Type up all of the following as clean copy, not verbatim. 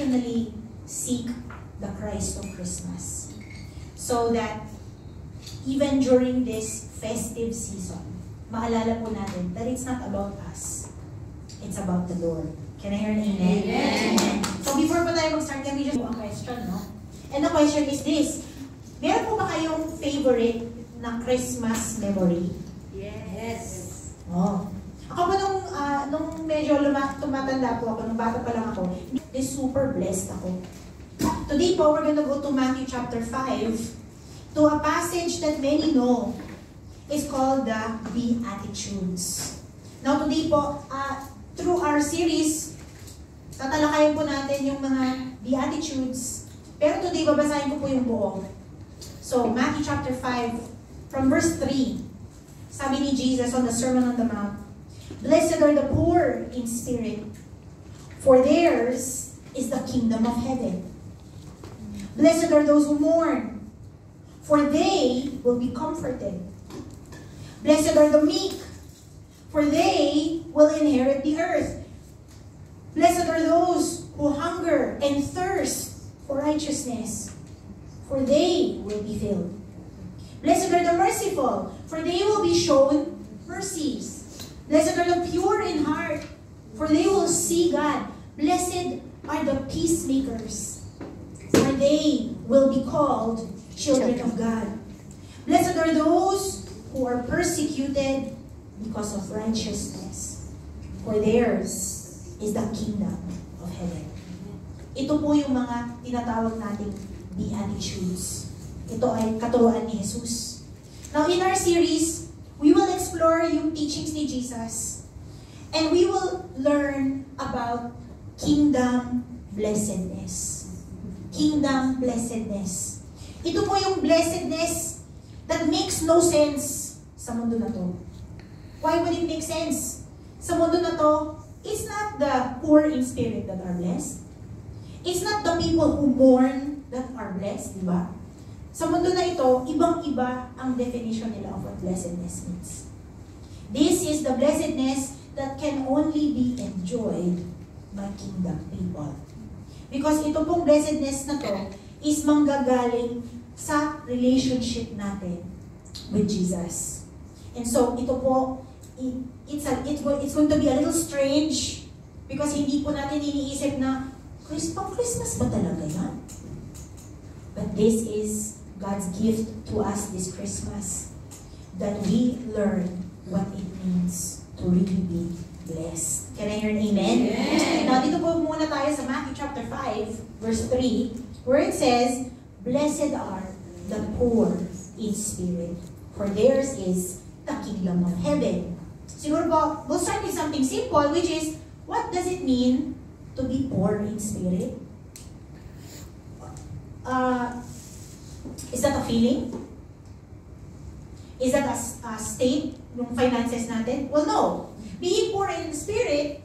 intentionally seek the Christ of Christmas. So that even during this festive season, maalala po natin that it's not about us. It's about the Lord. Can I hear an amen? Amen. So before pa tayo mag-start, can we just do a question, no? And the question is this. Meron po ba kayong favorite na Christmas memory? Yes. Oh. Ako pa nung medyo tumatanda po ako, nung bata pa lang ako, super blessed ako. Today po, we're gonna go to Matthew chapter 5, to a passage that many know. Is called the Beatitudes. Now today po, through our series, tatalakayin po natin yung mga Beatitudes. Pero today, babasahin ko po yung buo. So, Matthew chapter 5, from verse 3, sabi ni Jesus on the Sermon on the Mount, "Blessed are the poor in spirit, for theirs is the kingdom of heaven. Blessed are those who mourn, for they will be comforted. Blessed are the meek, for they will inherit the earth. Blessed are those who hunger and thirst for righteousness, for they will be filled. Blessed are the merciful, for they will be shown mercies. Blessed are the pure in heart, for they will see God. Blessed are the peacemakers, for they will be called children of God. Blessed are those who are persecuted because of righteousness, for theirs is the kingdom of heaven." Ito po yung mga tinatawag nating Beatitudes. Ito ay katuruan ni Jesus. Now in our series, we will explore yung teachings ni Jesus, and we will learn about kingdom blessedness. Kingdom blessedness. Ito po yung blessedness that makes no sense sa mundo na to. Why would it make sense? Sa mundo na to, it's not the poor in spirit that are blessed. It's not the people who mourn that are blessed, di ba? Sa mundo na ito, ibang-iba ang definition nila of what blessedness means. This is the blessedness that can only be enjoyed by kingdom people. Because ito pong blessedness na to is manggagaling sa relationship natin with Jesus. And so, ito po, it's going to be a little strange because hindi po natin iniisip na, Christmas ba talaga yan? But this is God's gift to us this Christmas, that we learn what it means to really be blessed. Can I hear an amen? Amen. Now, dito po muna tayo sa Matthew chapter 5, verse 3, where it says, "Blessed are the poor in spirit, for theirs is the kingdom of heaven." Siguro po, we'll start with something simple, which is, what does it mean to be poor in spirit? Is that a feeling? Is that a state ng finances natin? Well, no. Being poor in spirit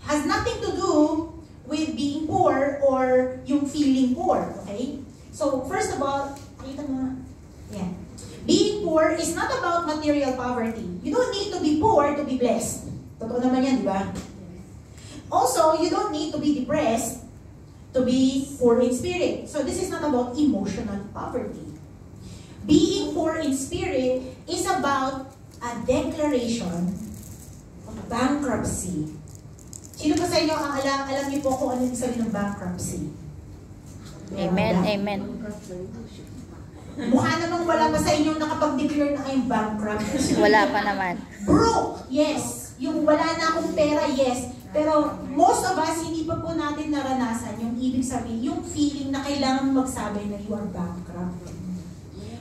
has nothing to do with being poor or yung feeling poor, okay? So, first of all, being poor is not about material poverty. You don't need to be poor to be blessed. Totoo naman yan, di ba? Also, you don't need to be depressed to be poor in spirit. So this is not about emotional poverty. Being poor in spirit is about a declaration of bankruptcy. Sino pa sa inyo ang alam niyo po kung ano yung sabi ng bankruptcy? Amen, amen. Mukha namang wala pa sa inyo nakapag-declare na kayong bankrupt. Wala pa naman. Broke, yes. Yung wala na akong pera, yes. Pero most of us, hindi pa po natin naranasan yung ibig sabihin, yung feeling na kailangan magsabi na you are bankrupt.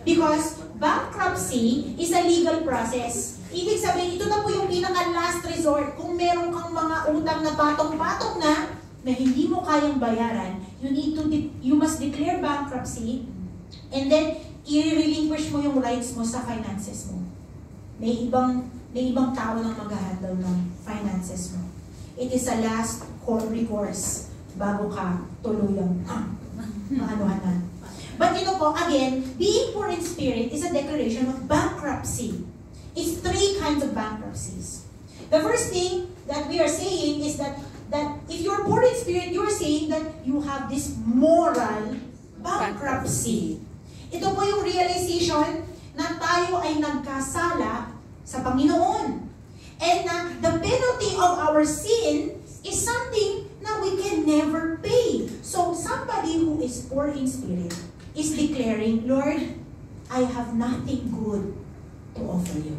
Because bankruptcy is a legal process. Ibig sabihin, ito na po yung pinaka-last resort. Kung meron kang mga utang na patong-patong na hindi mo kayang bayaran, you must declare bankruptcy, and then i-relinquish mo yung rights mo sa finances mo. May ibang tao lang mag-handle ng finances mo. It is a last recourse bago ka tuluyang maanuhanan. But you know po, again, being poor in spirit is a declaration of bankruptcy. It's three kinds of bankruptcies. The first thing that we are saying is that if you're poor in spirit, you're saying that you have this moral bankruptcy. Ito po yung realization na tayo ay nagkasala sa Panginoon. And na the penalty of our sin is something na we can never pay. So somebody who is poor in spirit is declaring, Lord, I have nothing good to offer you.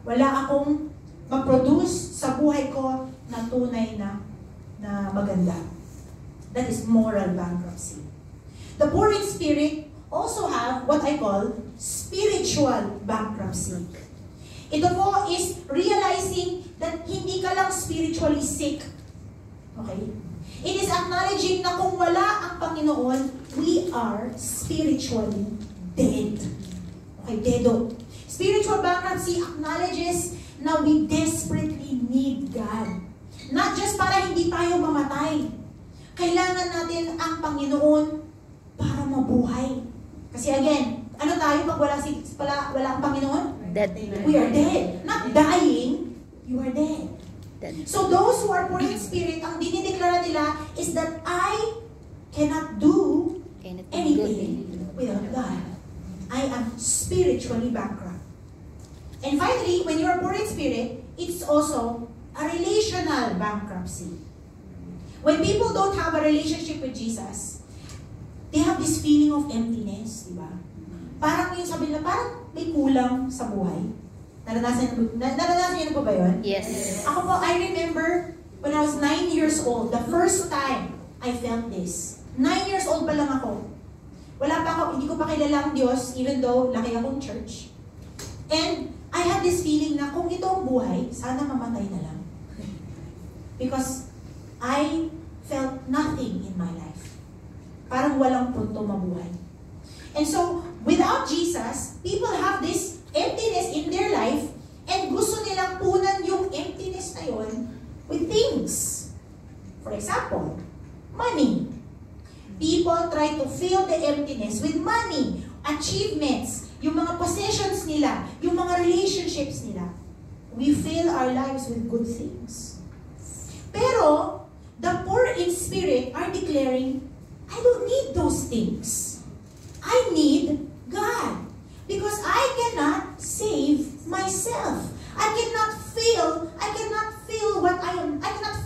Wala akong mag-produce sa buhay ko na tunay na maganda. That is moral bankruptcy. The poor in spirit also have what I call spiritual bankruptcy. Ito po is realizing that hindi ka lang spiritually sick. Okay? It is acknowledging na kung wala ang Panginoon, we are spiritually dead. Okay, dedo. Spiritual bankruptcy acknowledges na we desperately need God. Not just para hindi tayo mamatay. Kailangan natin ang Panginoon para mabuhay. Kasi again, ano tayo pag wala ang Panginoon? Dead. We are dead. Not dying, you are dead. Dead. So those who are poor in spirit, ang dinideklara nila is that I cannot do anything without God. I am spiritually bankrupt. And finally, when you are poor in spirit, it's also a relational bankruptcy. When people don't have a relationship with Jesus, they have this feeling of emptiness, di ba? Parang yung sabi nila, parang may kulang sa buhay. Naranasan niyo po ba yun? Yes. Ako po, I remember when I was 9 years old, the first time I felt this. 9 years old pa lang ako. Wala pa ako, hindi ko pa kilala ang Diyos, even though laki akong church. And I had this feeling na kung ito ang buhay, sana mamatay na lang. Because I felt nothing in my life. Parang walang punto mabuhay. And so, without Jesus, people have this emptiness in their life and gusto nilang punan yung emptiness na yun with things. For example, money. People try to fill the emptiness with money, achievements, yung mga possessions nila, yung mga relationships nila. We fill our lives with good things. Pero, the poor in spirit are declaring, I don't need those things. I need God. Because I cannot save myself. I cannot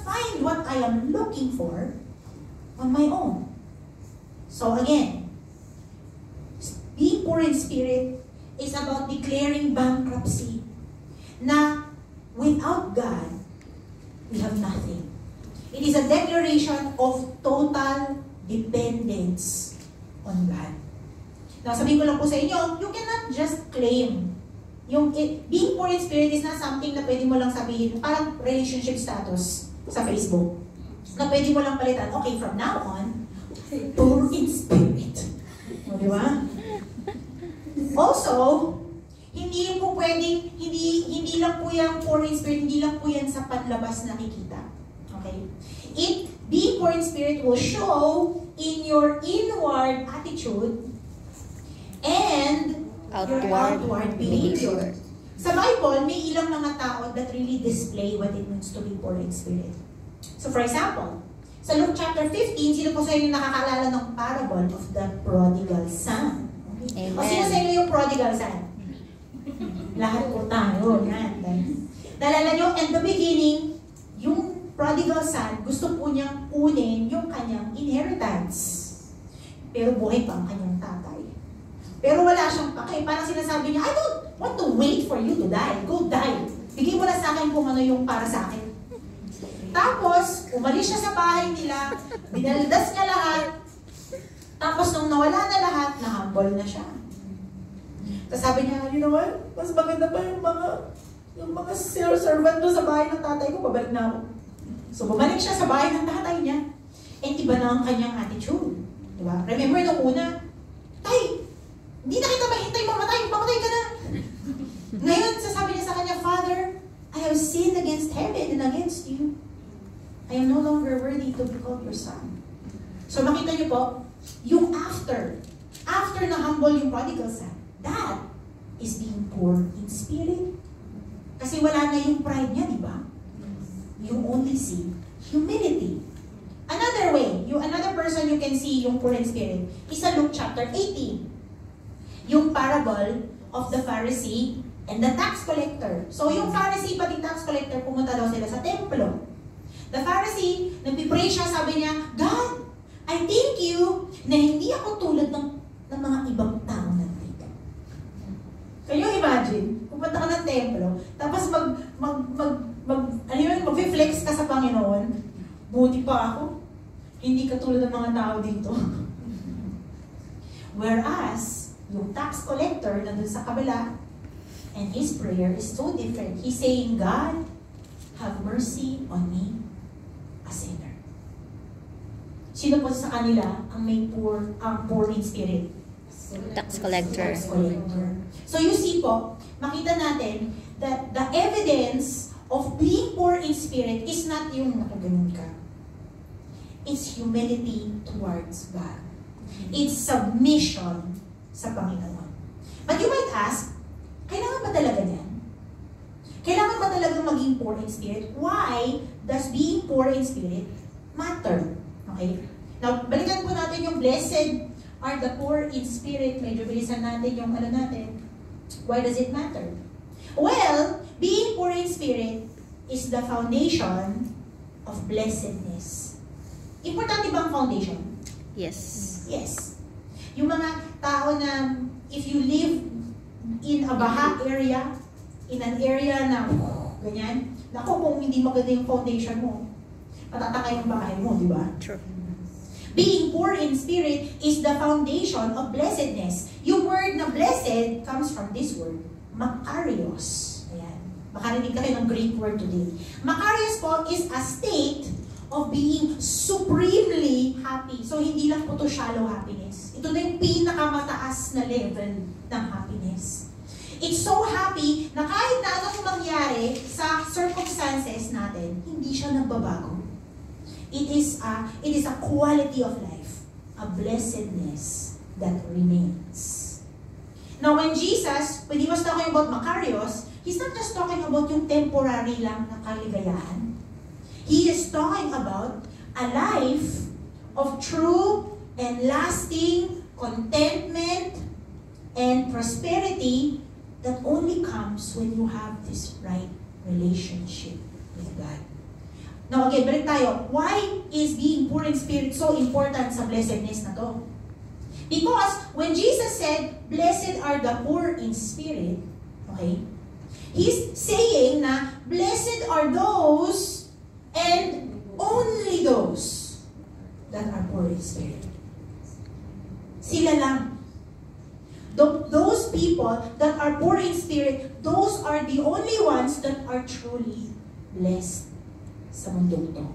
find what I am looking for on my own. So again, being poor in spirit is about declaring bankruptcy. Na without God, we have nothing. It is a declaration of total dependence on God. Now, sabihin ko lang po sa inyo, you cannot just claim. Being poor in spirit is not something na pwede mo lang sabihin, parang relationship status sa Facebook. Na pwede mo lang palitan, okay, from now on, poor in spirit. O, di ba? Also, hindi po pwedeng, hindi lang po yung poor in spirit, hindi lang po yan sa panlabas nakikita. Okay? Being poor in spirit will show in your inward attitude and your outward behavior. Sa Bible, may ilang mga tao that really display what it means to be poor in spirit. So for example, sa Luke chapter 15, sino po sa inyo nakakaalala ng parable of the prodigal son? Okay. O sino sa inyo yung prodigal son? Lahat po tayo. Yan. Nalala nyo, in the beginning, yung prodigal son, gusto po niyang kunin yung kanyang inheritance. Pero buhay pa ang kanyang tatay. Pero wala siyang pake. Parang sinasabi niya, I don't want to wait for you to die. Go die. Bigay mo na sa akin kung ano yung para sa akin. Tapos, umalis siya sa bahay nila, binaldas niya lahat, tapos nung nawala na lahat, na-humble na siya. Tapos sabi niya, you know what? Mas maganda pa yung mga servant doon sa bahay ng tatay ko, babalik na ako. So, bumalik siya sa bahay ng tatay niya. And iba na ang kanyang attitude. Diba? Remember nung una, Tay, hindi na kita mahintay mamatay ka na. Ngayon, sasabi niya sa kanya, Father, I have sinned against heaven and against you. I am no longer worthy to be called your son. So makita niyo po, yung after na humble yung prodigal son, that is being poor in spirit. Kasi wala na yung pride niya, di ba? You only see humility. Another way, you can see yung poor in spirit is sa Luke chapter 18. Yung parable of the Pharisee and the tax collector. So yung Pharisee pati tax collector, pumunta daw sila sa templo. The Pharisee, nagpipray siya, sabi niya, God, I thank you na hindi ako tulad ng mga ibang tao nandito. Can you imagine? Pupunta ka ng templo, tapos mag-flex ka sa Panginoon, buti pa ako, hindi ka tulad ng mga tao dito. Whereas, yung tax collector nandun sa kabila, and his prayer is so different. He's saying, God, have mercy on me, a sinner. Sino po sa kanila ang poor in spirit? Tax collector. Tax collector. So you see po, makita natin that the evidence of being poor in spirit is not yung nakaganon ka. It's humility towards God. It's submission sa Panginoon. But you might ask, kailangan ba talaga yan? Kailangan ba talaga maging poor in spirit? Why does being poor in spirit matter? Okay? Now, balikan po natin yung blessed are the poor in spirit. Medyo bilisan natin yung ano natin. Why does it matter? Well, being poor in spirit is the foundation of blessedness. Importante bang foundation? Yes. Yes. Yung mga tao na if you live in a baha area, in an area na ganyan, naku, kung hindi maganda yung foundation mo, patatangay yung bahay mo, di ba? True. Being poor in spirit is the foundation of blessedness. Yung word na blessed comes from this word, makarios. Ayan. Makarinig kayo ng Greek word today. Makarios po is a state of being supremely happy. So, hindi lang po to shallow happiness. Ito na yung pinakamataas na level ng happiness. It's so happy na kahit na anong mangyari sa circumstances natin, hindi siya nagbabago. It is a quality of life, a blessedness that remains. Now, when he was talking about makarios, he's not just talking about yung temporary lang na kaligayahan. He is talking about a life of true and lasting contentment and prosperity that only comes when you have this right relationship with God. Now again, balik tayo. Why is being poor in spirit so important sa blessedness na to? Because when Jesus said, blessed are the poor in spirit, okay, He's saying na blessed are those and only those that are poor in spirit. Sila lang. Those people that are poor in spirit, those are the only ones that are truly blessed sa mundong to.